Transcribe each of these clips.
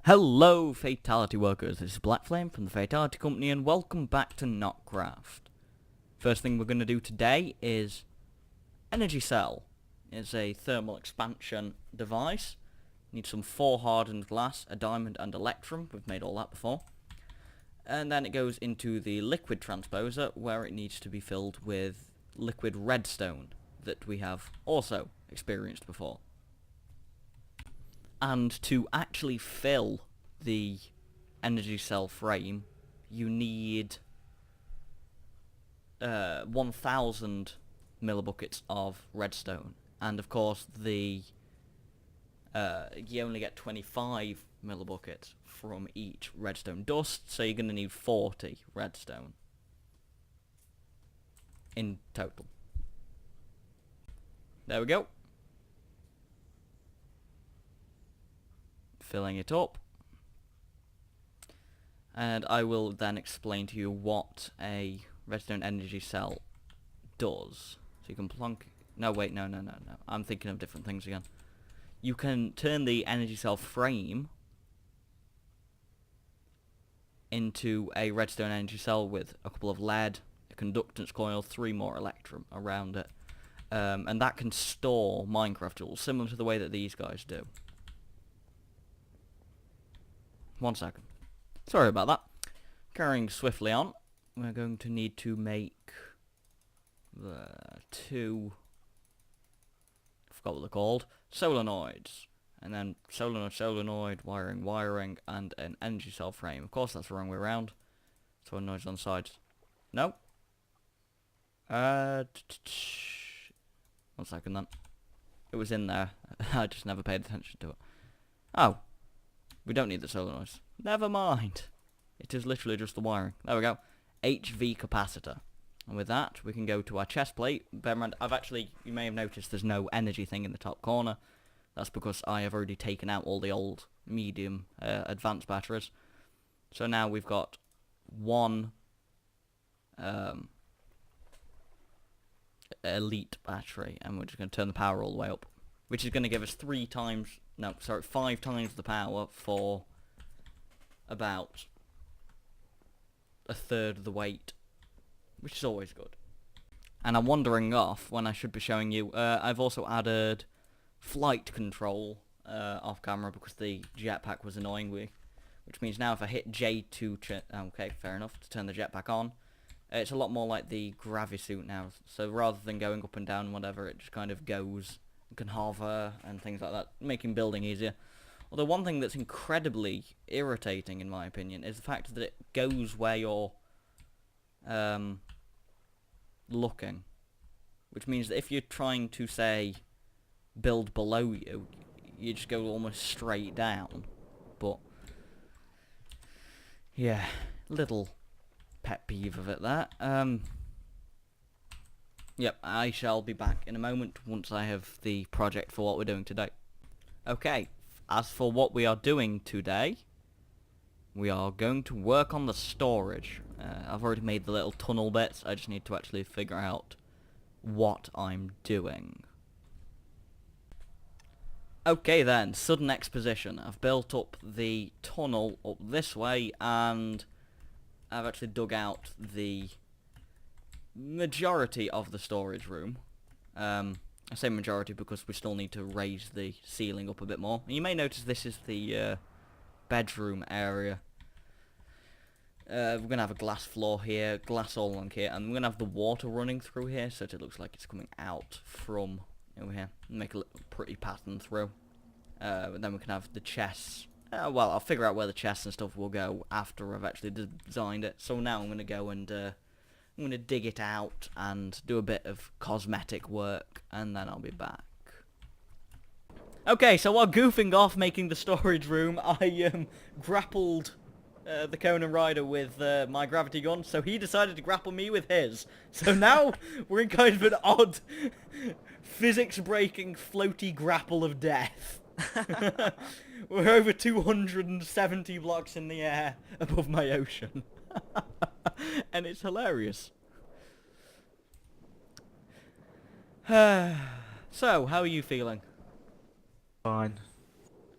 Hello Fatality Workers, this is Blackflame from the Fatality Company and welcome back to Noc'Craft. First thing we're going to do today is Energy Cell. It's a thermal expansion device. Need some 4 hardened glass, a diamond and electrum, we've made all that before. And then it goes into the liquid transposer where it needs to be filled with liquid redstone that we have also experienced before. And to actually fill the energy cell frame, you need 1,000 millibuckets of redstone. And of course, you only get 25 millibuckets from each redstone dust, so you're going to need 40 redstone in total. There we go. Filling it up, and I will then explain to you what a redstone energy cell does. So you can plonk... No, wait, no. I'm thinking of different things again. You can turn the energy cell frame into a redstone energy cell with a couple of lead, a conductance coil, 3 more electrum around it, and that can store Minecraft tools, similar to the way that these guys do. 1 second. Sorry about that. Carrying swiftly on, we're going to need to make 2... I forgot what they're called. Solenoids. And then solenoid, wiring, and an energy cell frame. Of course, that's the wrong way around. Solenoids on the sides. No. 1 second then. It was in there. I just never paid attention to it. Oh. We don't need the solenoids. Never mind. It is literally just the wiring. There we go. HV capacitor. And with that, we can go to our chest plate. Bear in mind, you may have noticed there's no energy thing in the top corner. That's because I have already taken out all the old medium advanced batteries. So now we've got 1 elite battery, and we're just going to turn the power all the way up, which is going to give us 5 times the power for about 1/3 of the weight, which is always good. And I'm wandering off when I should be showing you, I've also added flight control off camera because the jetpack was annoying me, which means now if I hit J to okay, fair enough, to turn the jetpack on, it's a lot more like the Gravisuit now, so rather than going up and down and whatever, it just kind of goes, can hover and things like that, making building easier. Although one thing that's incredibly irritating in my opinion is the fact that it goes where you're looking, which means that if you're trying to, say, build below you, you just go almost straight down. But yeah, little pet peeve of it there. Yep, I shall be back in a moment once I have the project for what we're doing today. Okay, as for what we are doing today, we are going to work on the storage. I've already made the little tunnel bits, I just need to actually figure out what I'm doing. Okay then, sudden exposition. I've built up the tunnel up this way, and I've actually dug out the majority of the storage room. I say majority because we still need to raise the ceiling up a bit more. And you may notice this is the bedroom area. We're going to have a glass floor here, glass all along here, and we're going to have the water running through here so that it looks like it's coming out from over here. Make a little pretty pattern through. But then we can have the chests. Well, I'll figure out where the chests and stuff will go after I've actually designed it. So now I'm going to go and I'm going to dig it out and do a bit of cosmetic work, and then I'll be back. Okay, so while goofing off making the storage room, I grappled the Conan Rider with my gravity gun, so he decided to grapple me with his. So now we're in kind of an odd physics-breaking floaty grapple of death. We're over 270 blocks in the air above my ocean. And it's hilarious. So, how are you feeling? Fine.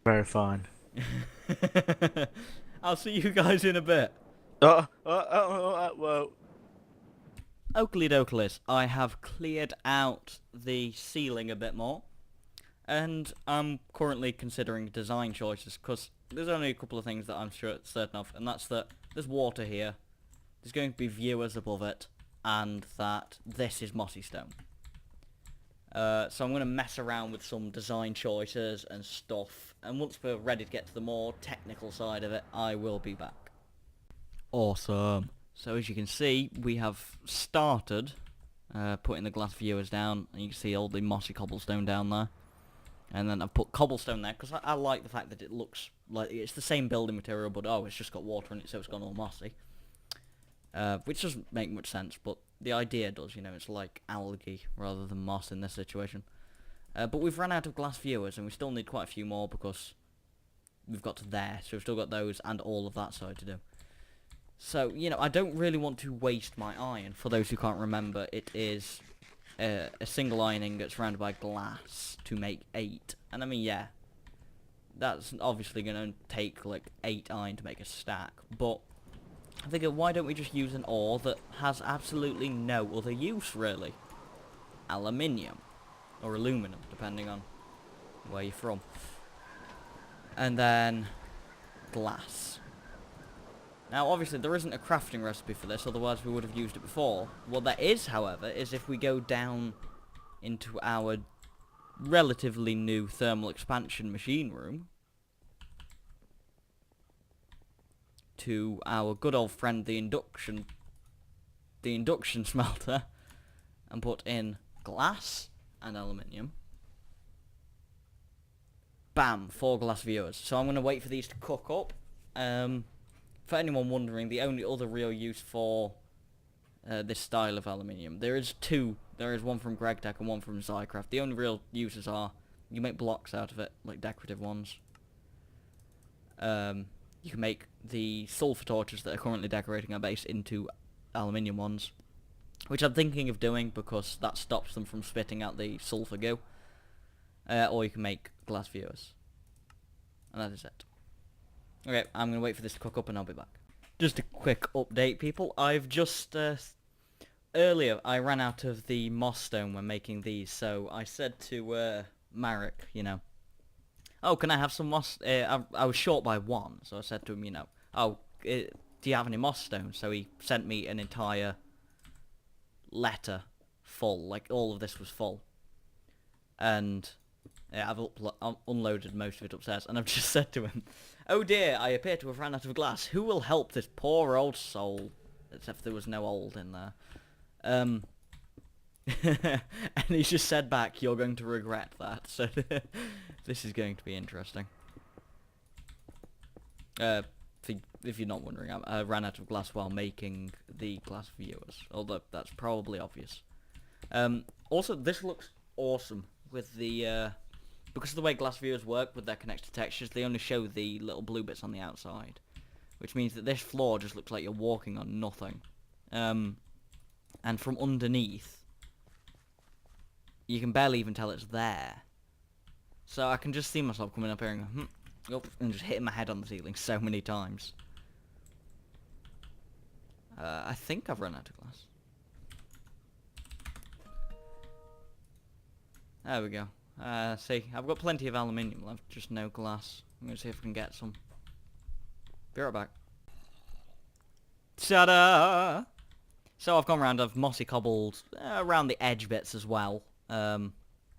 Very fine. I'll see you guys in a bit. Well. Oakley doklys, I have cleared out the ceiling a bit more. And I'm currently considering design choices, because there's only a couple of things that I'm certain of, and that's that there's water here, there's going to be viewers above it, and that this is mossy stone. So I'm going to mess around with some design choices and stuff, and once we're ready to get to the more technical side of it, I will be back. Awesome. So as you can see, we have started putting the glass viewers down, and you can see all the mossy cobblestone down there. And then I've put cobblestone there, because I like the fact that it looks like it's the same building material, but oh, it's just got water in it, so it's gone all mossy. Which doesn't make much sense, but the idea does, you know, it's like algae rather than moss in this situation. But we've run out of glass viewers, and we still need quite a few more, because we've got to there, so we've still got those and all of that side to do. So, you know, I don't really want to waste my iron. For those who can't remember, it is a single iron ingot surrounded by glass to make 8. And I mean, yeah, that's obviously going to take like 8 iron to make a stack. But I figured, why don't we just use an ore that has absolutely no other use, really? Aluminium. Or aluminum, depending on where you're from. And then glass. Now, obviously, there isn't a crafting recipe for this, otherwise we would have used it before. What there is, however, is if we go down into our relatively new thermal expansion machine room, to our good old friend, the induction smelter, and put in glass and aluminium. Bam, 4 glass viewers. So I'm going to wait for these to cook up. For anyone wondering, the only other real use for this style of aluminium, there is 2. There is one from GregTech and one from Noc'Craft. The only real uses are you make blocks out of it, like decorative ones. You can make the sulfur torches that are currently decorating our base into aluminium ones, which I'm thinking of doing because that stops them from spitting out the sulfur goo. Or you can make glass viewers. And that is it. Okay, I'm going to wait for this to cook up and I'll be back. Just a quick update, people. I've just... earlier, I ran out of the moss stone when making these, so I said to Marek, you know, oh, can I have some moss... I was short by 1, so I said to him, you know, oh, do you have any moss stone? So he sent me an entire letter full, like all of this was full. And... yeah, I've unloaded most of it upstairs, and I've just said to him, oh dear, I appear to have run out of glass. Who will help this poor old soul? Except there was no old in there. And he just said back, you're going to regret that. So this is going to be interesting. If you're not wondering, I ran out of glass while making the glass viewers. Although that's probably obvious. Also, this looks awesome with the... because of the way glass viewers work with their connected textures, they only show the little blue bits on the outside. Which means that this floor just looks like you're walking on nothing. And from underneath, you can barely even tell it's there. So I can just see myself coming up here and go, and just hitting my head on the ceiling so many times. I think I've run out of glass. There we go. See, I've got plenty of aluminium left, just no glass. I'm going to see if I can get some. Be right back. Ta-da! So I've gone around, I've mossy cobbled around the edge bits as well. I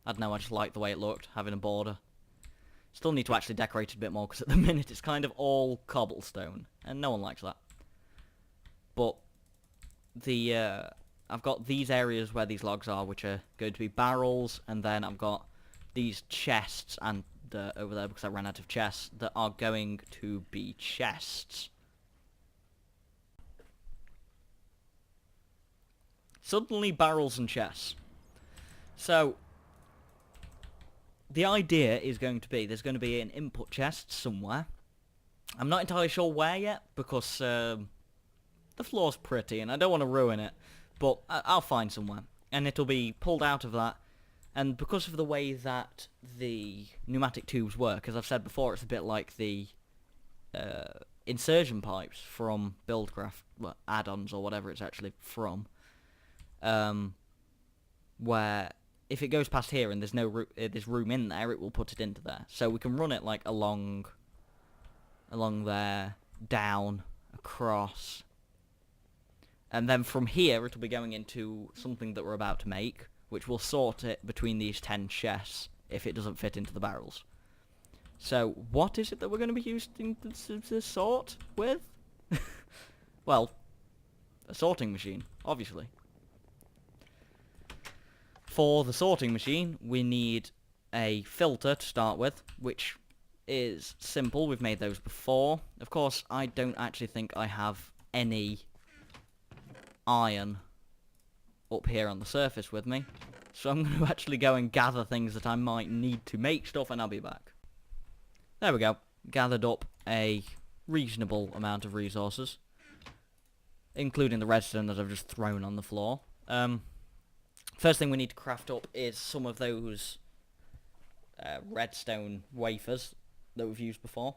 don't know, I just like the way it looked, having a border. Still need to actually decorate it a bit more, because at the minute it's kind of all cobblestone, and no one likes that. But the I've got these areas where these logs are, which are going to be barrels, and then I've got these chests and over there, because I ran out of chests, that are going to be chests. Suddenly barrels and chests. So the idea is going to be, there's going to be an input chest somewhere. I'm not entirely sure where yet, because the floor's pretty and I don't want to ruin it, but I'll find somewhere. And it'll be pulled out of that. And because of the way that the pneumatic tubes work, as I've said before, it's a bit like the insertion pipes from Buildcraft, well, add-ons or whatever it's actually from, where if it goes past here and there's no there's room in there, it will put it into there. So we can run it like along there, down, across, and then from here it'll be going into something that we're about to make, which will sort it between these 10 chests if it doesn't fit into the barrels. So what is it that we're going to be using to sort with? Well, a sorting machine, obviously. For the sorting machine, we need a filter to start with, which is simple. We've made those before. Of course, I don't actually think I have any iron up here on the surface with me. So I'm going to actually go and gather things that I might need to make stuff, and I'll be back. There we go. Gathered up a reasonable amount of resources, including the redstone that I've just thrown on the floor. First thing we need to craft up is some of those redstone wafers that we've used before.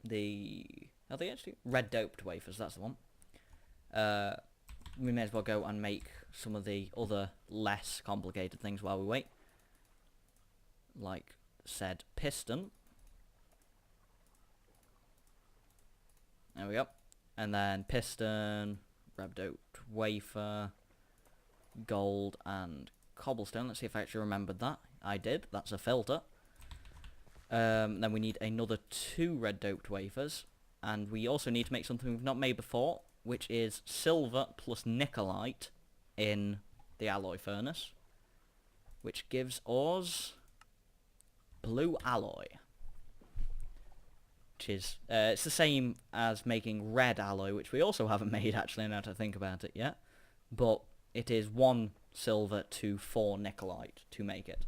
Are they actually red doped wafers? That's the one. We may as well go and make some of the other less complicated things while we wait, like said piston. There we go. And then piston, red doped wafer, gold, and cobblestone. Let's see if I actually remembered that. I did. That's a filter. Then we need another 2 red doped wafers, and we also need to make something we've not made before, which is silver plus nickelite in the alloy furnace, which gives us blue alloy, which is it's the same as making red alloy, which we also haven't made actually, now that I think about it yet, but it is 1 silver to 4 nickelite to make it.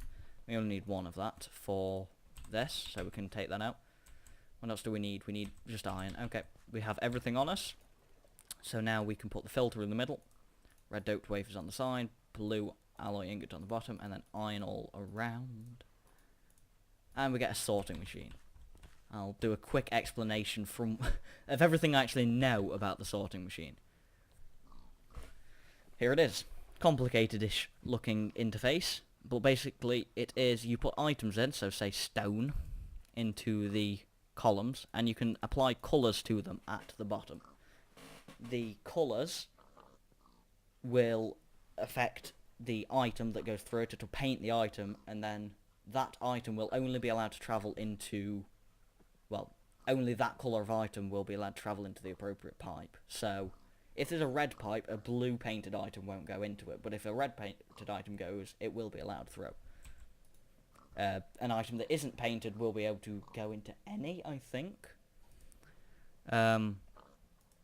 We only need 1 of that for this, so we can take that out. What else do we need? We need just iron. Okay, we have everything on us. So now we can put the filter in the middle, red doped wafers on the side, blue alloy ingot on the bottom, and then iron all around. And we get a sorting machine. I'll do a quick explanation of everything I actually know about the sorting machine. Here it is. Complicated-ish looking interface, but basically it is, you put items in, so say stone, into the columns, and you can apply colours to them at the bottom. The colours will affect the item that goes through it. It'll paint the item, and then that item will only be allowed to travel into, well, only that colour of item will be allowed to travel into the appropriate pipe. So if there's a red pipe, a blue painted item won't go into it, but if a red painted item goes, it will be allowed through. An item that isn't painted will be able to go into any, I think.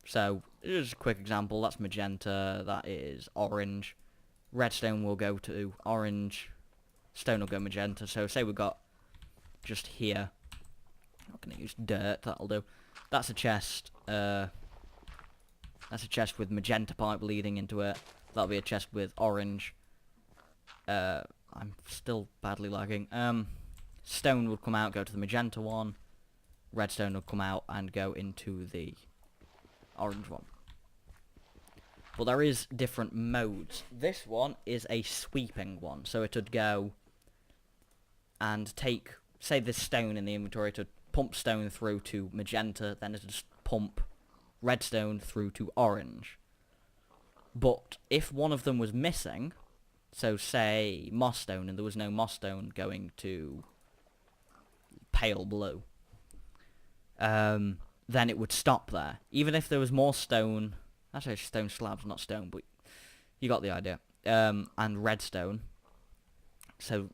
So, just a quick example, that's magenta, that is orange. Redstone will go to orange, stone will go magenta. So say we've got just here, I'm not going to use dirt, that'll do. That's a chest, with magenta pipe leading into it. That'll be a chest with orange. I'm still badly lagging. Stone would come out, go to the magenta one. Redstone would come out and go into the orange one. But there is different modes. This one is a sweeping one, so it would go and take, say there's stone in the inventory, it would pump stone through to magenta, then it would just pump redstone through to orange. But if one of them was missing, so say moss stone, and there was no moss stone going to pale blue, then it would stop there. Even if there was more stone, actually stone slabs, not stone, but you got the idea, and redstone, so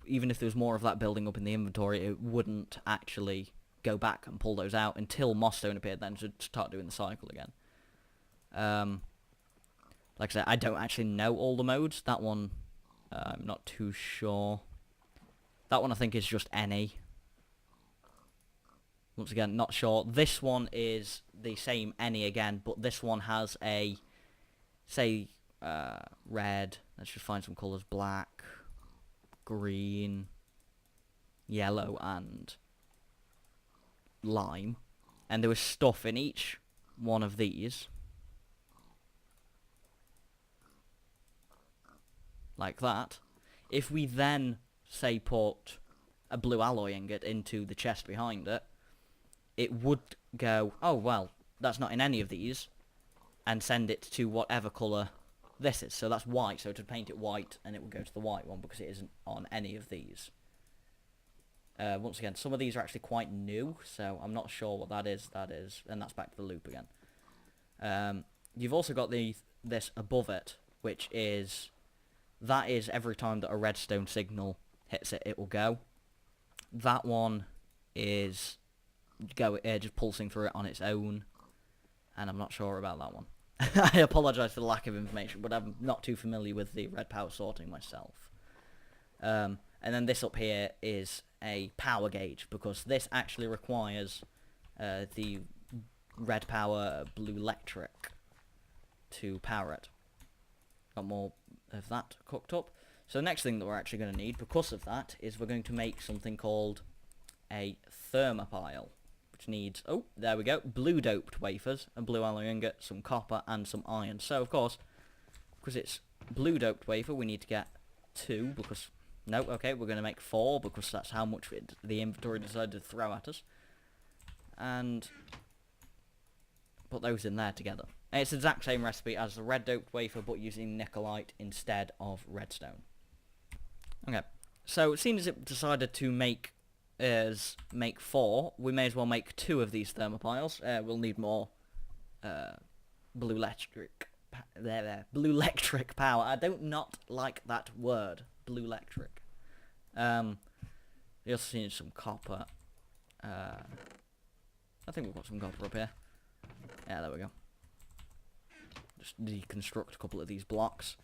even if there was more of that building up in the inventory, it wouldn't actually go back and pull those out until moss stone appeared, then to start doing the cycle again. Like I said, I don't actually know all the modes. That one, I'm not too sure. That one I think is just any. Once again, not sure. This one is the same any again, but this one has a, say, red. Let's just find some colours. Black, green, yellow, and lime, and there was stuff in each one of these, like that, if we then, say, put a blue alloy ingot into the chest behind it, it would go, oh, well, that's not in any of these, and send it to whatever colour this is. So that's white, so it would paint it white, and it would go to the white one, because it isn't on any of these. Once again, some of these are actually quite new, so I'm not sure what that is, and that's back to the loop again. You've also got this above it, which is, that is every time that a redstone signal hits it, it will go. That one is just pulsing through it on its own, and I'm not sure about that one. I apologise for the lack of information, but I'm not too familiar with the red power sorting myself. And then this up here is a power gauge, because this actually requires the red power blue electric to power it. Got more of that cooked up. So the next thing that we're actually going to need, because of that, is we're going to make something called a thermopile, which needs, oh, there we go, blue doped wafers, a blue alloy ingot, some copper, and some iron. So, of course, because it's blue doped wafer, we need to get 2, because, no, okay, we're going to make 4, because that's how much the inventory decided to throw at us. And put those in there together. And it's the exact same recipe as the red doped wafer, but using nickelite instead of redstone. Okay, so seeing as it decided to make 4, we may as well make 2 of these thermopiles. We'll need more blue electric power. I don't not like that word, blue electric. We also need some copper. I think we've got some copper up here. Yeah, there we go. Just deconstruct a couple of these blocks.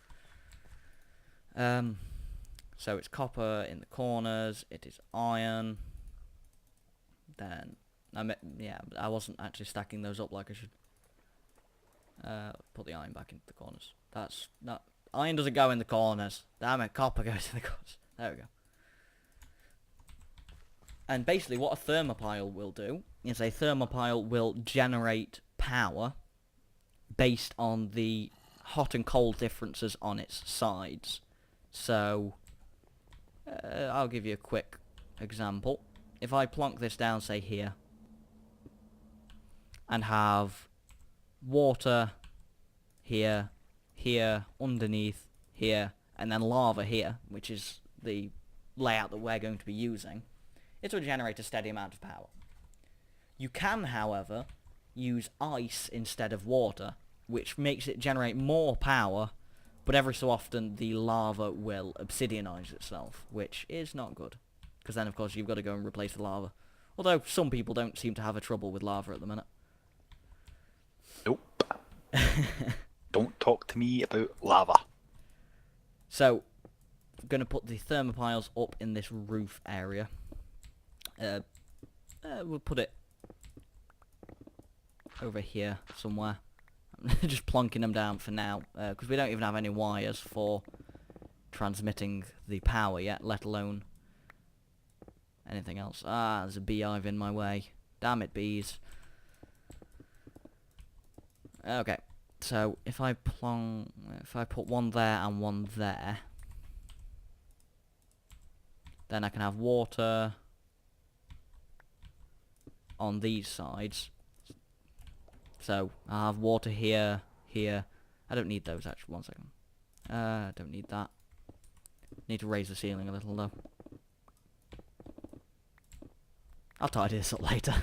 So it's copper in the corners, it is iron, then, I wasn't actually stacking those up like I should. Put the iron back into the corners. Iron doesn't go in the corners, damn it, copper goes in the corners. There we go. And basically what a thermopile will do, is a thermopile will generate power based on the hot and cold differences on its sides. So, I'll give you a quick example. If I plonk this down, say here, and have water here, here, underneath, here, and then lava here, which is the layout that we're going to be using, it will generate a steady amount of power. You can, however, use ice instead of water, which makes it generate more power, but every so often the lava will obsidianize itself, which is not good. Because then, of course, you've got to go and replace the lava. Although, some people don't seem to have a trouble with lava at the minute. Nope. Don't talk to me about lava. So, I'm going to put the thermopiles up in this roof area. We'll put it over here somewhere. I'm just plonking them down for now, because we don't even have any wires for transmitting the power yet, let alone anything else. Ah, there's a beehive in my way. Damn it, bees. Okay, so if I put one there and one there, then I can have water on these sides. So I have water here, here. I don't need those actually. 1 second. I don't need that. Need to raise the ceiling a little though. I'll tidy this up later.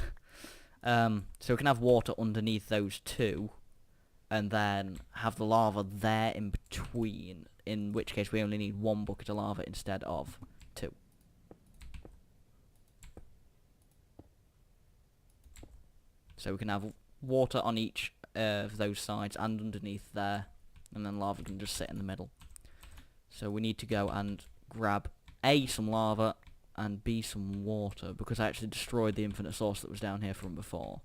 So we can have water underneath those 2, and then have the lava there in between. In which case we only need 1 bucket of lava instead of 2. So we can have water on each of those sides and underneath there, and then lava can just sit in the middle. So we need to go and grab A, some lava, and B, some water, because I actually destroyed the infinite source that was down here from before.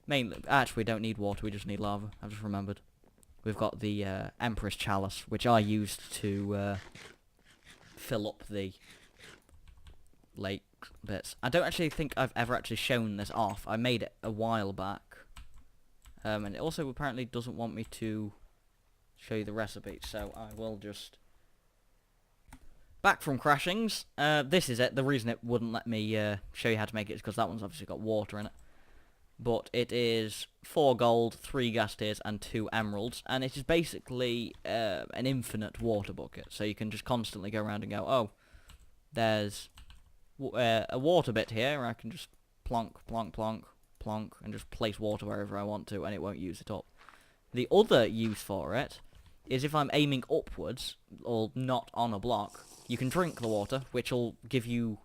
Mainly, actually we don't need water, we just need lava, I've just remembered. We've got the Empress Chalice, which I used to fill up the lake bits. I don't actually think I've ever actually shown this off. I made it a while back. And it also apparently doesn't want me to show you the recipe, so I will just... Back from crashings. This is it. The reason it wouldn't let me show you how to make it is because that one's obviously got water in it. But it is 4 gold, 3 gas tiers, and 2 emeralds, and it is basically an infinite water bucket. So you can just constantly go around and go, oh, there's a water bit here. I can just plonk, plonk, plonk, plonk, and just place water wherever I want to, and it won't use it up. The other use for it is if I'm aiming upwards, or not on a block, you can drink the water, which will give you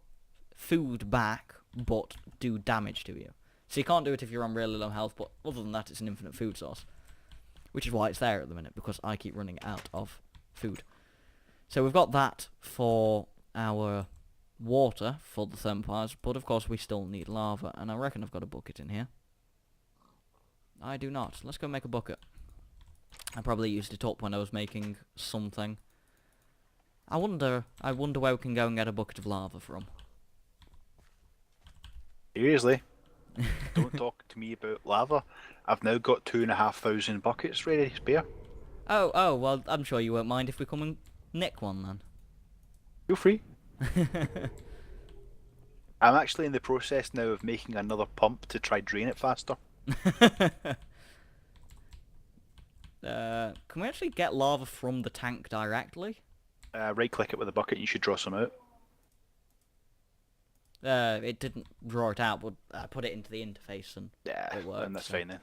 food back, but do damage to you. So you can't do it if you're on really low health, but other than that, it's an infinite food source. Which is why it's there at the minute, because I keep running out of food. So we've got that for our water, for the thermopires, but of course we still need lava, and I reckon I've got a bucket in here. I do not. Let's go make a bucket. I probably used it up when I was making something. I wonder where we can go and get a bucket of lava from. Seriously? Don't talk to me about lava. I've now got 2,500 buckets ready to spare. Oh, well, I'm sure you won't mind if we come and nick one then. Feel free. I'm actually in the process now of making another pump to try drain it faster. Can we actually get lava from the tank directly? Right click it with a bucket and you should draw some out. It didn't draw it out, but I put it into the interface and it worked. And that's fine then.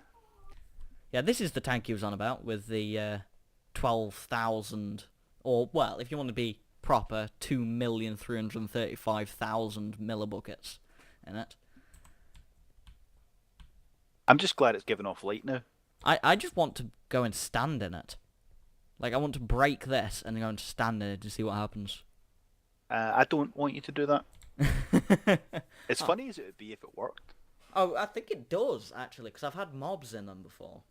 Yeah, this is the tank he was on about with the 12,000, or, well, if you want to be proper, 2,335,000 millibuckets in it. I'm just glad it's given off light now. I just want to go and stand in it. Like, I want to break this and go and stand in it to see what happens. I don't want you to do that. As funny as it would be if it worked. Oh, I think it does, actually, because I've had mobs in them before.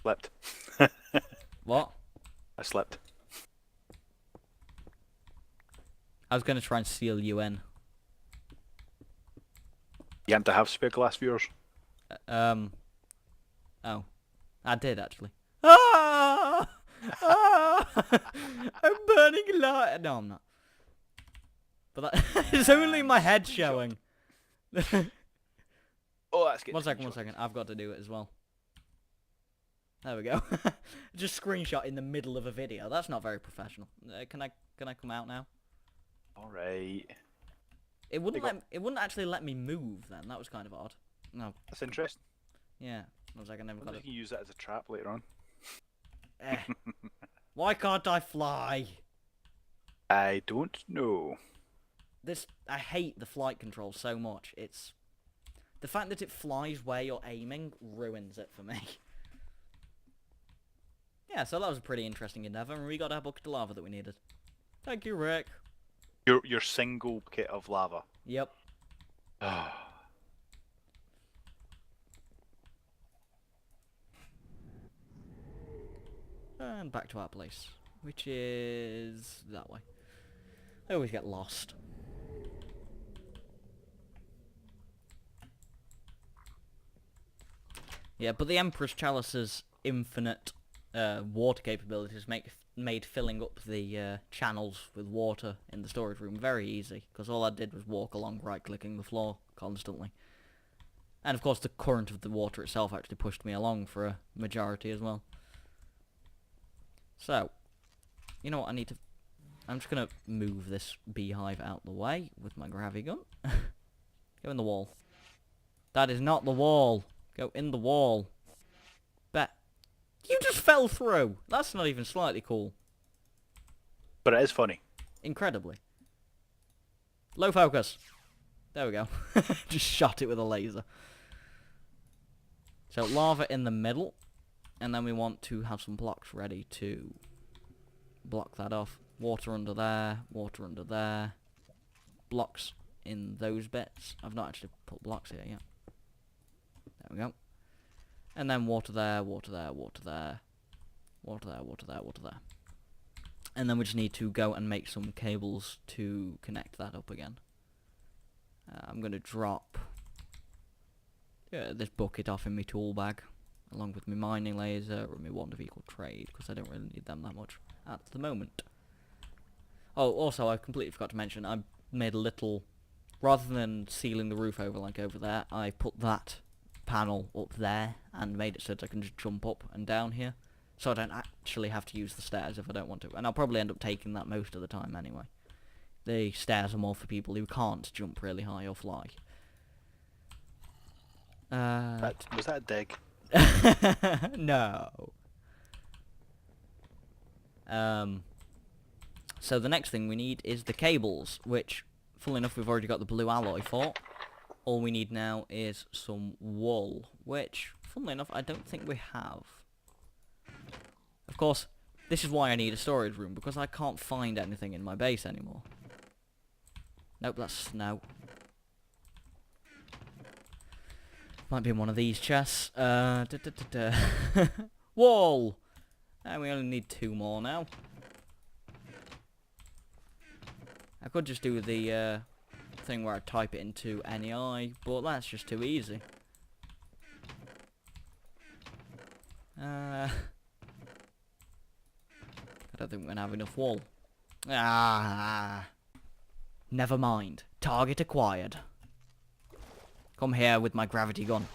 Slept. What? I slept. I was going to try and seal you in. You happen to have spare glass viewers? Oh. I did, actually. Ah! Ah! I'm burning alive. No, I'm not. But that it's only my head showing. Oh, that's good. One second. I've got to do it as well. There we go. Just screenshot in the middle of a video. That's not very professional. Can I come out now? All right. It wouldn't actually let me move then. That was kind of odd. No. That's interesting. Yeah. I was like, I never got You it. can use that as a trap later on. Why can't I fly? I don't know. I hate the flight control so much. It's the fact that it flies where you're aiming ruins it for me. Yeah, so that was a pretty interesting endeavour, and we got our bucket of lava that we needed. Thank you, Rick. Your single bucket of lava. Yep. And back to our place, which is that way. I always get lost. Yeah, but the Emperor's Chalice's infinite water capabilities made filling up the channels with water in the storage room very easy, because all I did was walk along right-clicking the floor constantly. And of course the current of the water itself actually pushed me along for a majority as well. So, you know what I need to... I'm just going to move this beehive out the way with my gravity gun. Go in the wall. That is not the wall. Go in the wall. Bet. You just fell through. That's not even slightly cool. But it is funny. Incredibly. Low focus. There we go. Just shot it with a laser. So lava in the middle. And then we want to have some blocks ready to block that off. Water under there. Water under there. Blocks in those bits. I've not actually put blocks here yet. There we go. And then water there, water there, water there, water there, water there, water there. And then we just need to go and make some cables to connect that up again. I'm going to drop this bucket off in my tool bag, along with my mining laser or my wand of equal trade, because I don't really need them that much at the moment. Oh, also, I completely forgot to mention, I made a little, rather than sealing the roof over like over there, I put that panel up there and made it so that I can just jump up and down here, so I don't actually have to use the stairs if I don't want to, and I'll probably end up taking that most of the time anyway. The stairs are more for people who can't jump really high or fly. Was that a dig? No. So the next thing we need is the cables, which, funnily enough, we've already got the blue alloy for. All we need now is some wool, which, funnily enough, I don't think we have. Of course, this is why I need a storage room, because I can't find anything in my base anymore. Nope, that's snow. Might be in one of these chests. Wool! And we only need 2 more now. I could just do the thing where I type it into NEI, but that's just too easy. I don't think we're gonna have enough wool. Never mind. Target acquired. Come here with my gravity gun.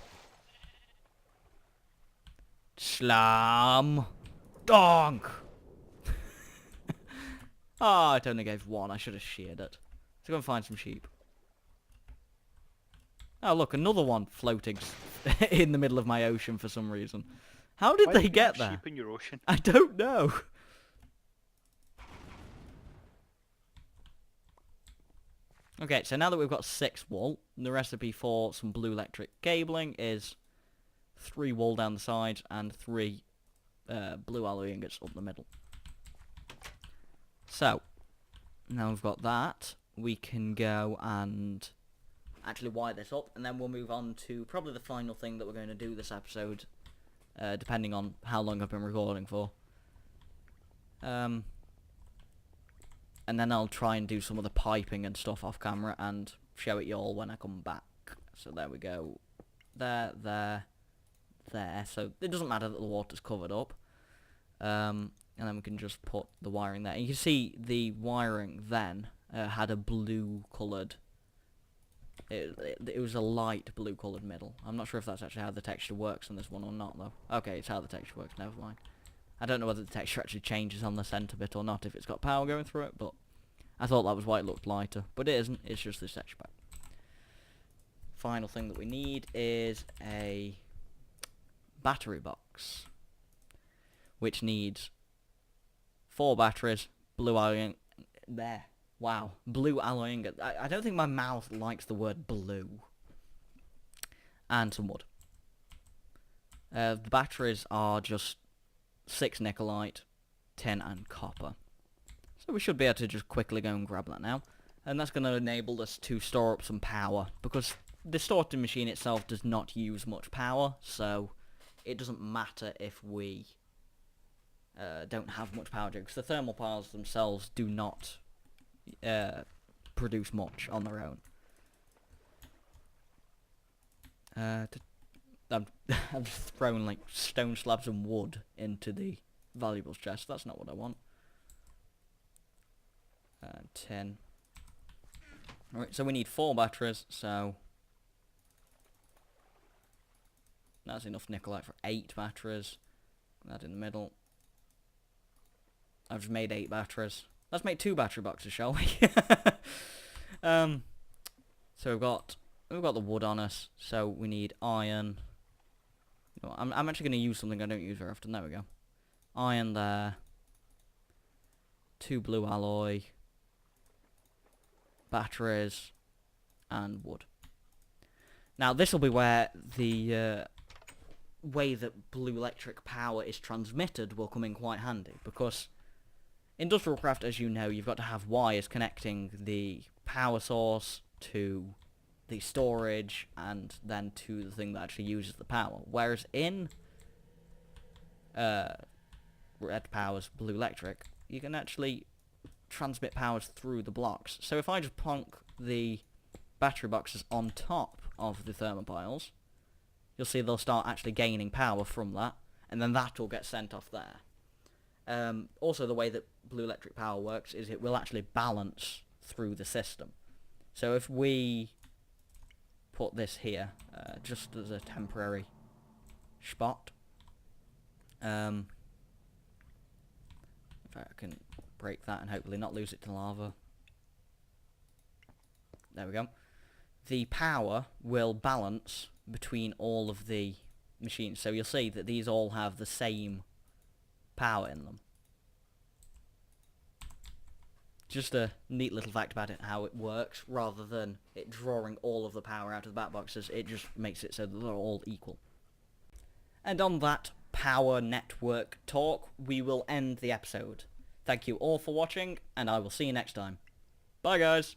Slam. Donk! Oh, it only gave 1. I should have sheared it. Let's go and find some sheep. Oh, look, another one floating in the middle of my ocean for some reason. How did they get there? Sheep in your ocean? I don't know. Okay, so now that we've got 6 wool, the recipe for some blue electric cabling is 3 wool down the sides and 3 blue alloy ingots up the middle. So, now we've got that, we can go and actually wire this up, and then we'll move on to probably the final thing that we're going to do this episode, depending on how long I've been recording for. And then I'll try and do some of the piping and stuff off camera and show it y'all when I come back. So there we go. There, there, there. So it doesn't matter that the water's covered up. And then we can just put the wiring there. And you can see the wiring then had a blue coloured... It was a light blue coloured middle. I'm not sure if that's actually how the texture works on this one or not, though. Okay, it's how the texture works, never mind. I don't know whether the texture actually changes on the centre bit or not if it's got power going through it, but I thought that was why it looked lighter. But it isn't, it's just this texture pack. Final thing that we need is a battery box, which needs 4 batteries, blue alloy there. Wow, blue alloy ingot. I don't think my mouth likes the word blue. And some wood. The batteries are just 6 nickelite, tin and copper. So we should be able to just quickly go and grab that now. And that's going to enable us to store up some power, because the sorting machine itself does not use much power, so it doesn't matter if we don't have much power, because the thermal piles themselves do not produce much on their own. I'm just throwing like stone slabs and wood into the valuables chest. That's not what I want. 10. Alright, so we need 4 batteries, so that's enough nickelite for 8 batteries. That in the middle. I've just made 8 batteries. Let's make 2 battery boxes, shall we? So we've got the wood on us, so we need iron. You know, I'm actually going to use something I don't use very often. There we go. Iron there. 2 blue alloy. Batteries. And wood. Now this will be where the way that blue electric power is transmitted will come in quite handy, because Industrial Craft, as you know, you've got to have wires connecting the power source to the storage and then to the thing that actually uses the power. Whereas in red powers blue electric, you can actually transmit powers through the blocks. So if I just plonk the battery boxes on top of the thermopiles, you'll see they'll start actually gaining power from that, and then that will get sent off there. Also, the way that blue electric power works is it will actually balance through the system. So if we put this here, just as a temporary spot, if I can break that and hopefully not lose it to lava. There we go. The power will balance between all of the machines. So you'll see that these all have the same power in them. Just a neat little fact about it, how it works, rather than it drawing all of the power out of the bat boxes, it just makes it so that they're all equal. And on that power network talk, we will end the episode. Thank you all for watching, and I will see you next time. Bye guys!